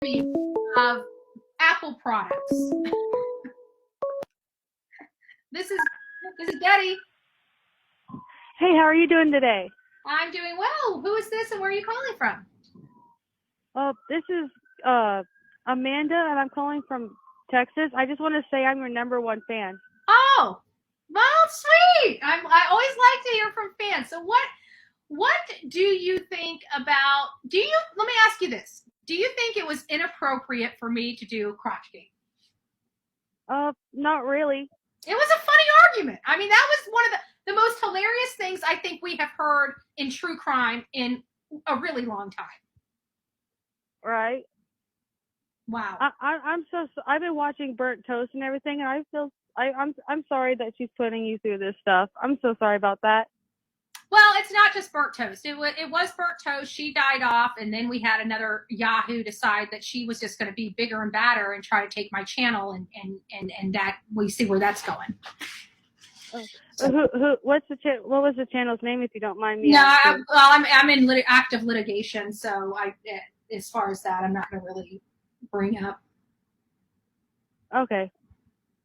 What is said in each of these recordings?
of Apple products. This is Betty. Hey, how are you doing today? I'm doing well. Who is this and where are you calling from? This is Amanda, and I'm calling from Texas. I just want to say I'm your number one fan. Oh, well, sweet. I always like to hear from fans. So what do you think about let me ask you this. Do you think it was inappropriate for me to do crotch game? Not really. It was a funny argument. I mean, that was one of the most hilarious things I think we have heard in true crime in a really long time. Right? Wow. I've been watching Burnt Toast and everything, and I'm sorry that she's putting you through this stuff. I'm so sorry about that. Well, it's not just Burnt Toast. It was Burnt Toast. She died off, and then we had another Yahoo decide that she was just going to be bigger and badder and try to take my channel, and that we see where that's going. What was the channel's name, if you don't mind me No, asking? I'm in active litigation, so as far as that, I'm not going to really bring up. Okay,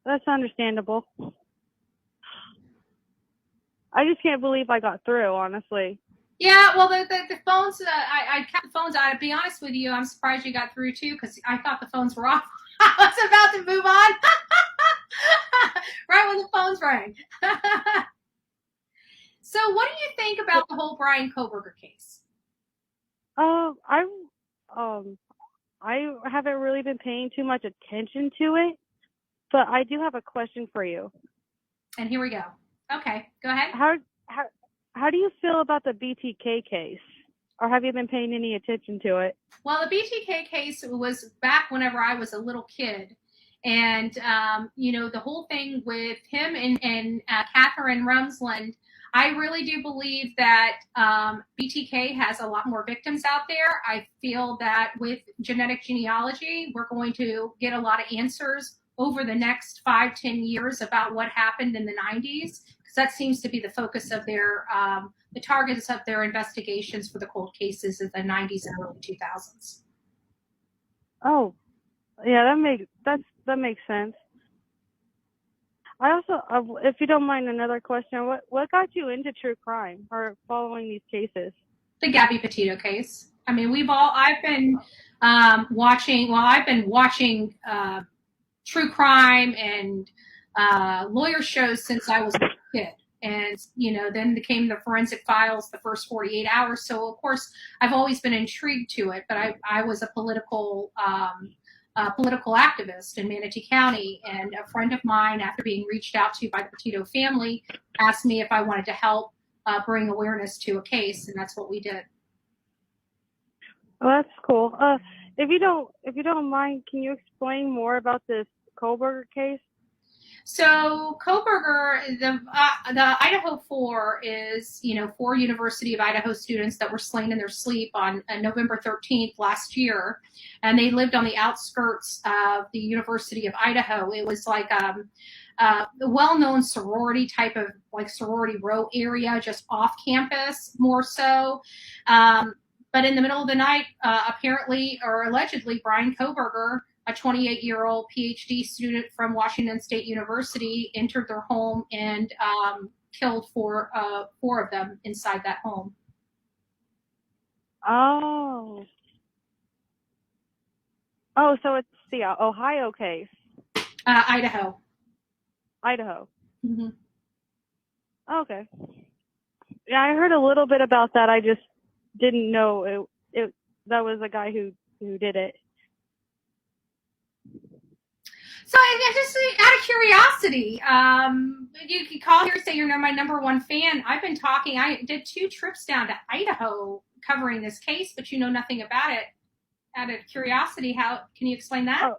that's understandable. I just can't believe I got through, honestly. Yeah, well, the phones, I kept the phones on. To be honest with you, I'm surprised you got through too, because I thought the phones were off. I was about to move on right when the phones rang. So, what do you think about the whole Bryan Kohberger case? I um I haven't really been paying too much attention to it, but I do have a question for you. And here we go. Okay, go ahead. How do you feel about the BTK case? Or have you been paying any attention to it? Well, the BTK case was back whenever I was a little kid. And, the whole thing with him and Catherine Rumsland, I really do believe that BTK has a lot more victims out there. I feel that with genetic genealogy, we're going to get a lot of answers over the next 5-10 years about what happened in the 90s, because that seems to be the focus of the targets of their investigations for the cold cases of the 90s and early 2000s. Oh, yeah, that makes sense. I also, if you don't mind, another question. What got you into true crime or following these cases? The Gabby Petito case. I mean, I've been watching true crime and lawyer shows since I was a kid. And, then came the Forensic Files, the first 48 hours. So, of course, I've always been intrigued to it. But I was a political activist in Manatee County. And a friend of mine, after being reached out to by the Petito family, asked me if I wanted to help bring awareness to a case. And that's what we did. Oh, that's cool. If you don't mind, can you explain more about this Kohberger case? So Kohberger, the Idaho 4 is, 4 University of Idaho students that were slain in their sleep on November 13th last year, and they lived on the outskirts of the University of Idaho. It was like a well-known sorority type of like sorority row area, just off campus more so. But in the middle of the night, apparently or allegedly, Bryan Kohberger, a 28-year-old PhD student from Washington State University, entered their home and killed four of them inside that home. Oh, so it's the Ohio case. Idaho. Idaho. Mm-hmm. Okay. Yeah, I heard a little bit about that. I just didn't know it that was a guy who did it. So I just out of curiosity, you can call here and say you're my number one fan. I did 2 trips down to Idaho covering this case, but you know nothing about it. Out of curiosity, how can you explain that?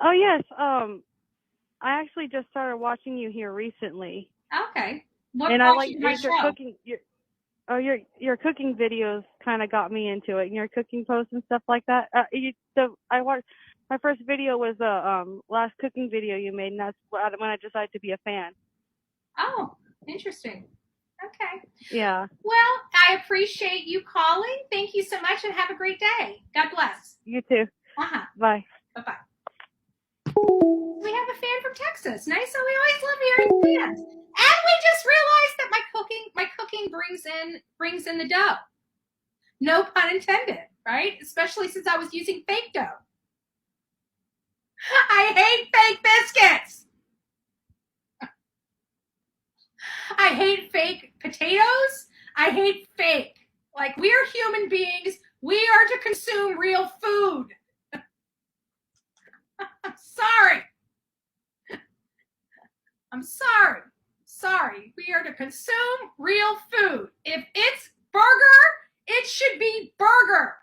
Oh yes. I actually just started watching you here recently. Okay. What and brought I like you to my your show? cooking. Your cooking videos kind of got me into it. And your cooking posts and stuff like that. I watched. My first video was the last cooking video you made, and that's when I decided to be a fan. Oh, interesting. Okay. Yeah. Well, I appreciate you calling. Thank you so much and have a great day. God bless. You too. Uh-huh. Bye. Bye-bye. We have a fan from Texas. Nice. So we always love hearing fans. And we just realized that my cooking brings in the dough. No pun intended, right? Especially since I was using fake dough. I hate fake biscuits. I hate fake potatoes. I hate fake. Like, we are human beings. We are to consume real food. I'm sorry. I'm sorry. Sorry. We are to consume real food. If it's burger, it should be burger.